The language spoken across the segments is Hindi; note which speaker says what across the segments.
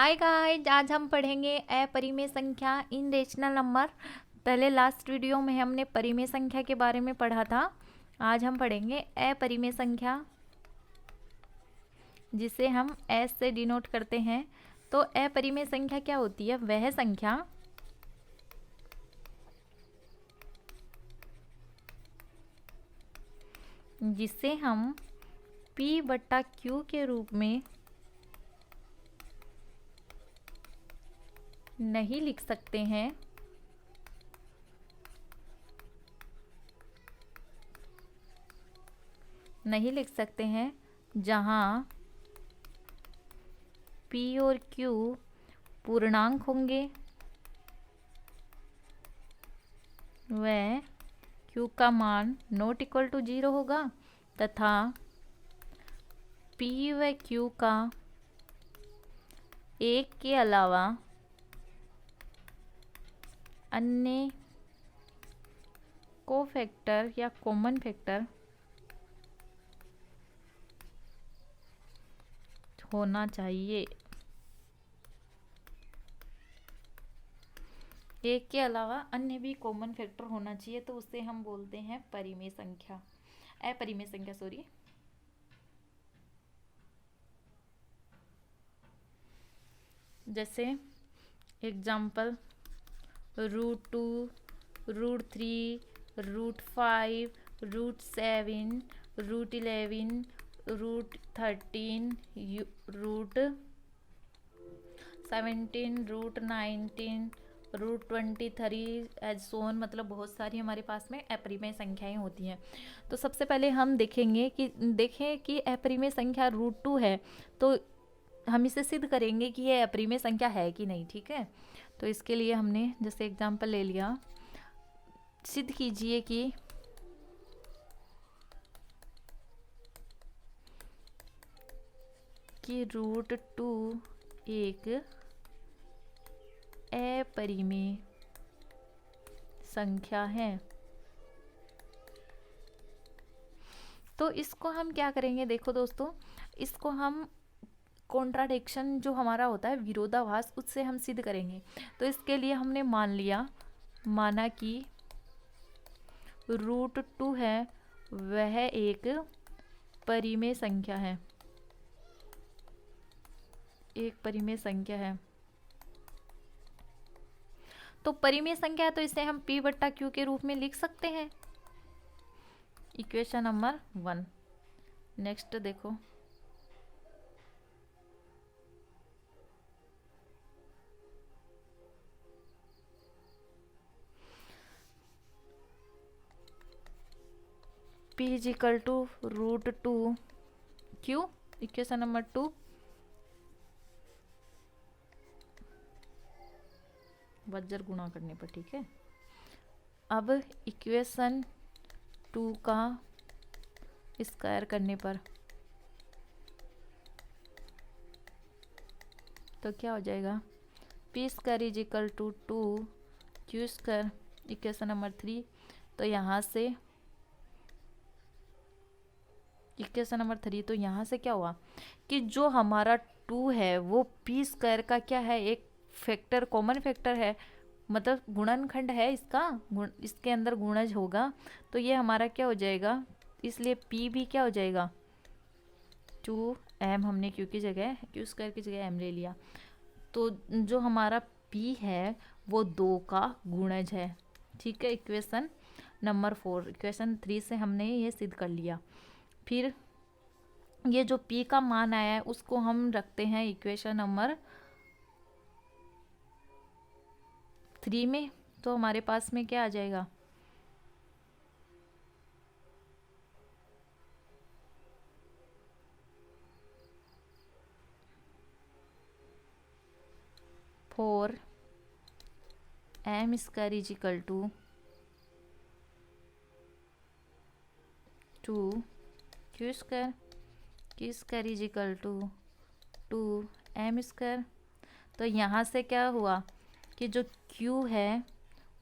Speaker 1: हाय गाइस, आज हम पढ़ेंगे अपरिमेय संख्या इन रेशनल नंबर। पहले लास्ट वीडियो में हमने परिमेय संख्या के बारे में पढ़ा था। आज हम पढ़ेंगे अपरिमेय संख्या, जिसे हम एस से डिनोट करते हैं। तो अपरिमेय संख्या क्या होती है? वह संख्या जिसे हम P/Q के रूप में नहीं लिख सकते हैं, जहाँ P और Q पूर्णांक होंगे वह Q का मान नॉट इक्वल टू 0 होगा तथा P व Q का एक के अलावा अन्य कोफैक्टर या कॉमन फैक्टर होना चाहिए। एक के अलावा अन्य भी कॉमन फैक्टर होना चाहिए, तो उसे हम बोलते हैं परिमेय संख्या, अपरिमेय संख्या सॉरी। जैसे एग्जाम्पल √2, √3, √5, √7, √11, √13, √17, √19, √23 एज सोन, मतलब बहुत सारी हमारे पास में अपरिमेय संख्याएं होती हैं। तो सबसे पहले हम देखें कि अपरिमेय संख्या √2 है, तो हम इसे सिद्ध करेंगे कि ये अपरिमेय संख्या है कि नहीं। ठीक है, तो इसके लिए हमने जैसे एग्जाम्पल ले लिया। सिद्ध कीजिए कि √2 एक अपरिमेय संख्या है। तो इसको हम क्या करेंगे? देखो दोस्तों, इसको हम कॉन्ट्राडिक्शन जो हमारा होता है, विरोधाभास, उससे हम सिद्ध करेंगे। तो इसके लिए हमने माना कि √2 है वह एक परिमेय संख्या है, तो परिमेय संख्या है, तो इसे हम P/Q के रूप में लिख सकते हैं। Equation number 1। नेक्स्ट देखो, P is equal to √2 Q, equation number 2। वज्र गुणा करने पर, ठीक है। अब इक्वेशन 2 का स्क्वायर करने पर तो क्या हो जाएगा? P² is equal to 2Q², equation number 3। तो यहाँ से इक्वेशन नंबर 3, तो यहाँ से क्या हुआ कि जो हमारा 2 है वो P² का क्या है? एक फैक्टर, कॉमन फैक्टर है, मतलब गुणनखंड है इसका, इसके अंदर गुणज होगा। तो ये हमारा क्या हो जाएगा? इसलिए P भी क्या हो जाएगा? 2m, हमने Q की जगह Q² की जगह m ले लिया। तो जो हमारा P है वो 2 का गुणज है। ठीक है, इक्वेशन नंबर 4। इक्वेशन 3 से हमने ये सिद्ध कर लिया। फिर ये जो P का मान आया है उसको हम रखते हैं इक्वेशन नंबर 3 में। तो हमारे पास में क्या आ जाएगा? Four m² is equal to 2Q², Q² is equal to 2m²। तो यहाँ से क्या हुआ कि जो Q है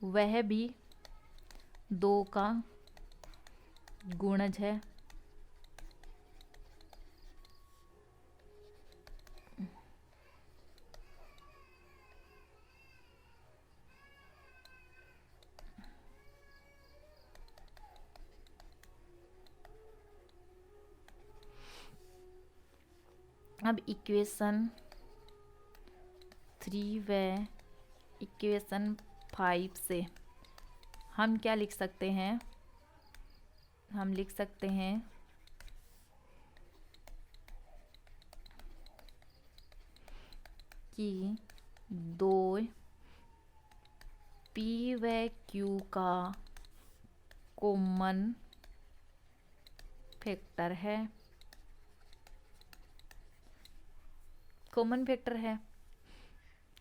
Speaker 1: वह भी 2 का गुणज है। अब इक्वेशन 3 व इक्वेशन 5 से हम क्या लिख सकते हैं, हम लिख सकते हैं कि 2 पी व क्यू का कॉमन फैक्टर है, कॉमन फैक्टर है,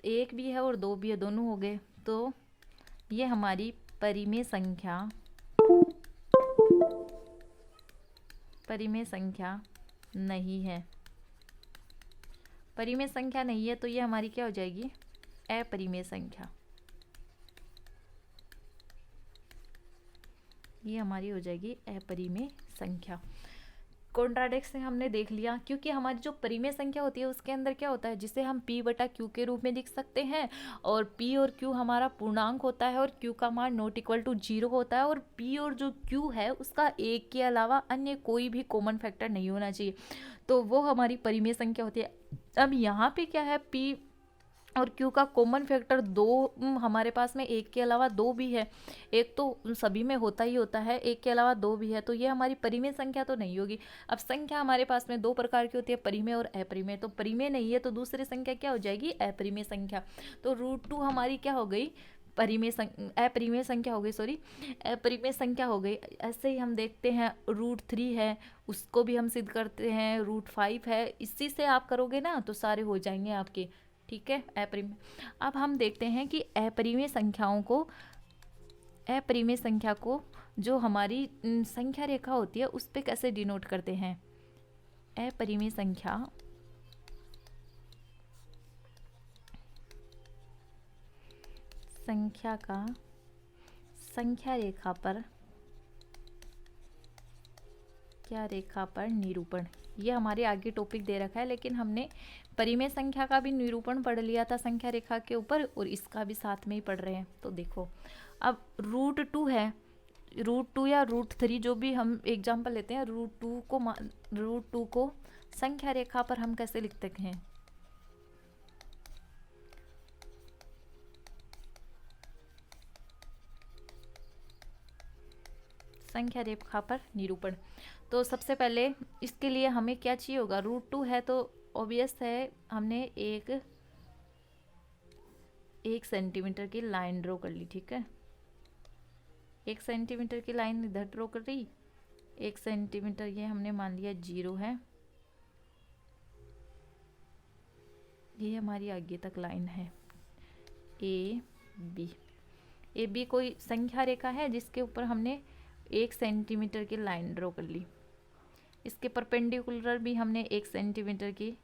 Speaker 1: एक भी है और दो भी है, दोनों हो गए। तो ये हमारी परिमेय संख्या नहीं है, परिमेय संख्या नहीं है, तो ये हमारी क्या हो जाएगी, अपरिमेय संख्या। ये हमारी हो जाएगी अपरिमेय संख्या। कॉन्ट्राडिक्शन हमने देख लिया, क्योंकि हमारी जो परिमेय संख्या होती है उसके अंदर क्या होता है, जिसे हम p बटा क्यू के रूप में लिख सकते हैं, और p और q हमारा पूर्णांक होता है, और q का मान नॉट इक्वल टू 0 होता है, और p और जो q है उसका एक के अलावा अन्य कोई भी कॉमन फैक्टर नहीं होना चाहिए, तो वो हमारी परिमेय संख्या होती है। अब यहाँ पे क्या है, p और q का कॉमन फैक्टर 2 हमारे पास में, एक के अलावा 2 भी है, एक तो सभी में होता ही होता है, एक के अलावा 2 भी है, तो ये हमारी परिमेय संख्या तो नहीं होगी। अब संख्या हमारे पास में 2 प्रकार की होती है, परिमेय और अपरिमेय, तो परिमेय नहीं है तो दूसरी संख्या क्या हो जाएगी, अपरिमेय संख्या। तो √2 हमारी क्या हो गई, अपरिमेय संख्या हो गई, सॉरी अपरिमेय संख्या हो गई। ऐसे ही हम देखते हैं √3 है, उसको भी हम सिद्ध करते हैं, √5 है, इसी से आप करोगे ना तो सारे हो जाएंगे आपके, ठीक है, अपरिमेय। अब हम देखते हैं कि अपरिमेय संख्या को जो हमारी संख्या रेखा होती है उस पे कैसे डिनोट करते हैं। अपरिमेय संख्या का संख्या रेखा पर क्या रेखा पर निरूपण, ये हमारे आगे टॉपिक दे रखा है, लेकिन हमने परिमेय संख्या का भी निरूपण पढ़ लिया था संख्या रेखा के ऊपर, और इसका भी साथ में ही पढ़ रहे हैं। तो देखो अब √2 है, √2 या √3 जो भी हम एग्जाम्पल लेते हैं, √2 को संख्या रेखा पर हम कैसे लिखते हैं, संख्या रेखा पर निरूपण। तो सबसे पहले इसके लिए हमें क्या चाहिए होगा, √2 है तो ऑब्वियस है, हमने एक सेंटीमीटर की लाइन ड्रॉ कर ली, ठीक है, 1 सेंटीमीटर की लाइन इधर ड्रॉ कर रही, 1 सेंटीमीटर ये हमने मान लिया 0 है, ये हमारी आगे तक लाइन है ए बी कोई संख्या रेखा है जिसके ऊपर हमने 1 सेंटीमीटर की लाइन ड्रॉ कर ली, इसके परपेंडिकुलर भी हमने 1 सेंटीमीटर की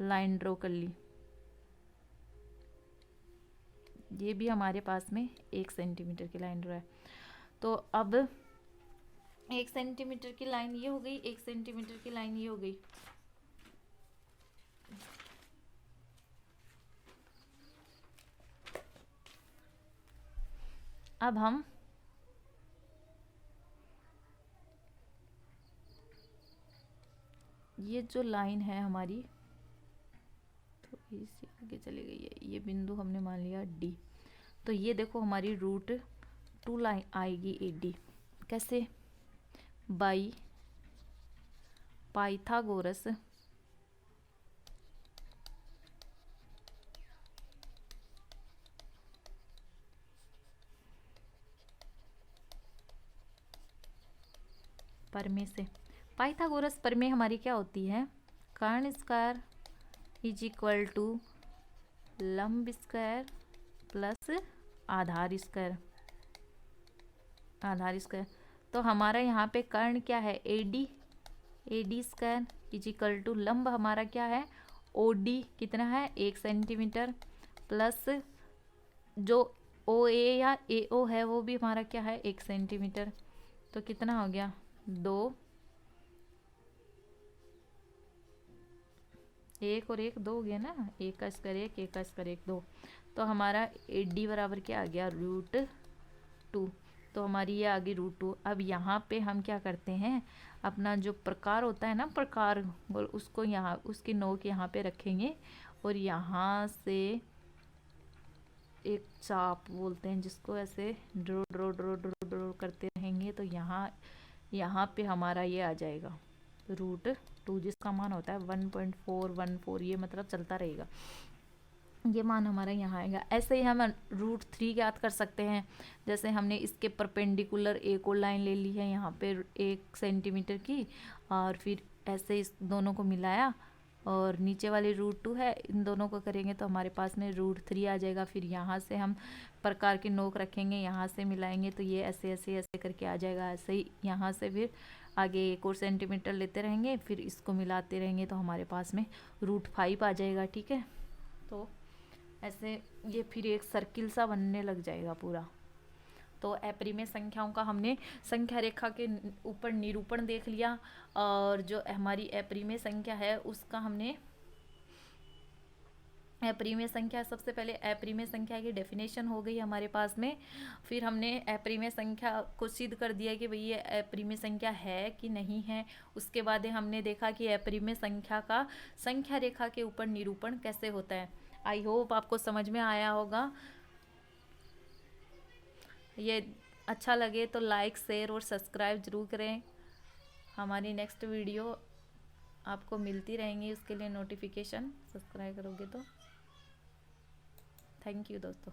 Speaker 1: लाइन ड्रॉ कर ली, ये भी हमारे पास में 1 सेंटीमीटर की लाइन ड्रॉ है। तो अब 1 सेंटीमीटर की लाइन ये हो गई, 1 सेंटीमीटर की लाइन ये हो गई। अब हम ये जो लाइन है हमारी, तो इससे आगे चली गई है, ये बिंदु हमने मान लिया D, तो ये देखो हमारी √2 लाइन आएगी AD, कैसे, बाई पाइथागोरस प्रमेय से। पाइथागोरस प्रमेय हमारी क्या होती है, कर्ण स्क्वायर इज इक्वल टू लंब स्क्वायर प्लस आधार स्क्वायर, तो हमारा यहाँ पे कर्ण क्या है, AD square is equal to लंब हमारा क्या है, OD कितना है 1 सेंटीमीटर, प्लस जो OA या AO है वो भी हमारा क्या है 1 सेंटीमीटर, तो कितना हो गया 2, 1 और 1 2 हो गया ना, 1 का स्क्वायर 1 का स्क्वायर 1 2, तो हमारा AD बराबर क्या आ गया √2। तो हमारी ये आ गई रूट 2। अब यहाँ पे हम क्या करते हैं, अपना जो प्रकार होता है ना, प्रकार बोल, उसको यहाँ उसकी नोक यहाँ पे रखेंगे और यहाँ से एक चाप बोलते हैं जिसको, ऐसे draw draw draw draw draw करते रहेंगे तो यहाँ यहाँ पे हमारा ये आ जाएगा रूट 2, जिसका मान होता है 1.414। ये मतलब चलता रहेगा, ये मान हमारा यहाँ आएगा। ऐसे ही हम रूट 3 ज्ञात कर सकते हैं। जैसे हमने इसके परपेंडिकुलर एक और लाइन ले ली है यहाँ पे 1 सेंटीमीटर की, और फिर ऐसे इस दोनों को मिलाया और नीचे वाली रूट 2 है, इन दोनों को करेंगे तो हमारे पास में रूट 3 आ जाएगा। फिर यहाँ से हम प्रकार की नोक रखेंगे, यहाँ से मिलाएंगे तो ये ऐसे ऐसे ऐसे करके आ जाएगा। ऐसे ही यहाँ से फिर आगे 1 और सेंटीमीटर लेते रहेंगे, फिर इसको मिलाते रहेंगे तो हमारे पास में रूट 5 आ जाएगा। ठीक है, तो ऐसे ये फिर एक सर्किल सा बनने लग जाएगा पूरा। तो अपरिमेय संख्याओं का हमने संख्या रेखा के ऊपर निरूपण देख लिया, और जो हमारी अपरिमेय संख्या है उसका हमने अपरिमेय संख्या, सबसे पहले अपरिमेय संख्या की डेफिनेशन हो गई हमारे पास में। फिर हमने अपरिमेय संख्या को सिद्ध कर दिया कि भाई ये अपरिमेय संख्या है कि नहीं है। उसके बाद हमने देखा कि अपरिमेय संख्या का संख्या रेखा के ऊपर निरूपण कैसे होता है। आई होप आपको समझ में आया होगा। ये अच्छा लगे तो लाइक, शेयर और सब्सक्राइब जरूर करें। हमारी नेक्स्ट वीडियो आपको मिलती रहेंगी, उसके लिए नोटिफिकेशन सब्सक्राइब करोगे तो। थैंक यू दोस्तों।